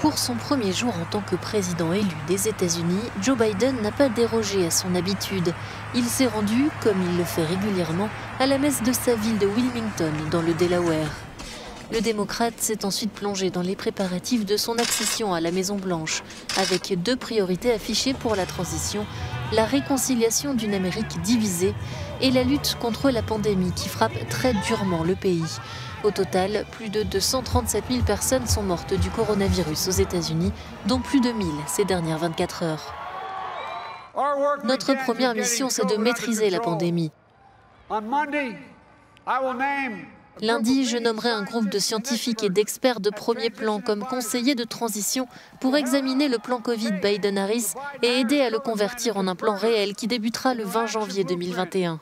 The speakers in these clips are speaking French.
Pour son premier jour en tant que président élu des États-Unis, Joe Biden n'a pas dérogé à son habitude. Il s'est rendu, comme il le fait régulièrement, à la messe de sa ville de Wilmington, dans le Delaware. Le démocrate s'est ensuite plongé dans les préparatifs de son accession à la Maison-Blanche, avec deux priorités affichées pour la transition, la réconciliation d'une Amérique divisée et la lutte contre la pandémie qui frappe très durement le pays. Au total, plus de 237 000 personnes sont mortes du coronavirus aux États-Unis, dont plus de 1000 ces dernières 24 heures. Notre première mission, c'est de maîtriser la pandémie. Lundi, je nommerai un groupe de scientifiques et d'experts de premier plan comme conseillers de transition pour examiner le plan Covid Biden-Harris et aider à le convertir en un plan réel qui débutera le 20 janvier 2021.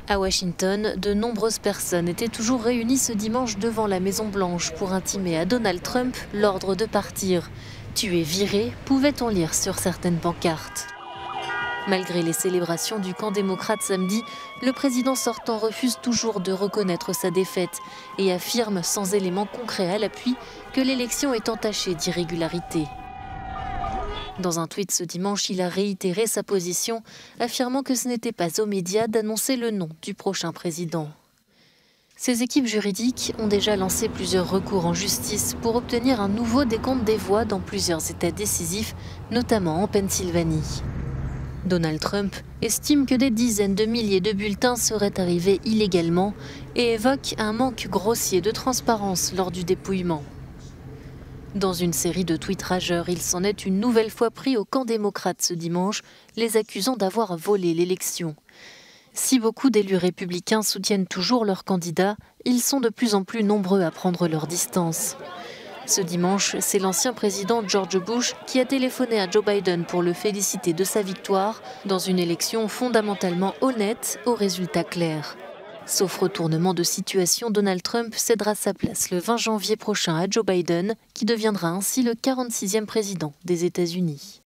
À Washington, de nombreuses personnes étaient toujours réunies ce dimanche devant la Maison-Blanche pour intimer à Donald Trump l'ordre de partir. « Tu es viré », pouvait-on lire sur certaines pancartes. Malgré les célébrations du camp démocrate samedi, le président sortant refuse toujours de reconnaître sa défaite et affirme, sans éléments concrets à l'appui, que l'élection est entachée d'irrégularités. Dans un tweet ce dimanche, il a réitéré sa position, affirmant que ce n'était pas aux médias d'annoncer le nom du prochain président. Ces équipes juridiques ont déjà lancé plusieurs recours en justice pour obtenir un nouveau décompte des voix dans plusieurs États décisifs, notamment en Pennsylvanie. Donald Trump estime que des dizaines de milliers de bulletins seraient arrivés illégalement et évoque un manque grossier de transparence lors du dépouillement. Dans une série de tweets rageurs, il s'en est une nouvelle fois pris au camp démocrate ce dimanche, les accusant d'avoir volé l'élection. Si beaucoup d'élus républicains soutiennent toujours leur candidat, ils sont de plus en plus nombreux à prendre leur distance. Ce dimanche, c'est l'ancien président George Bush qui a téléphoné à Joe Biden pour le féliciter de sa victoire dans une élection fondamentalement honnête aux résultats clairs. Sauf retournement de situation, Donald Trump cédera sa place le 20 janvier prochain à Joe Biden, qui deviendra ainsi le 46e président des États-Unis.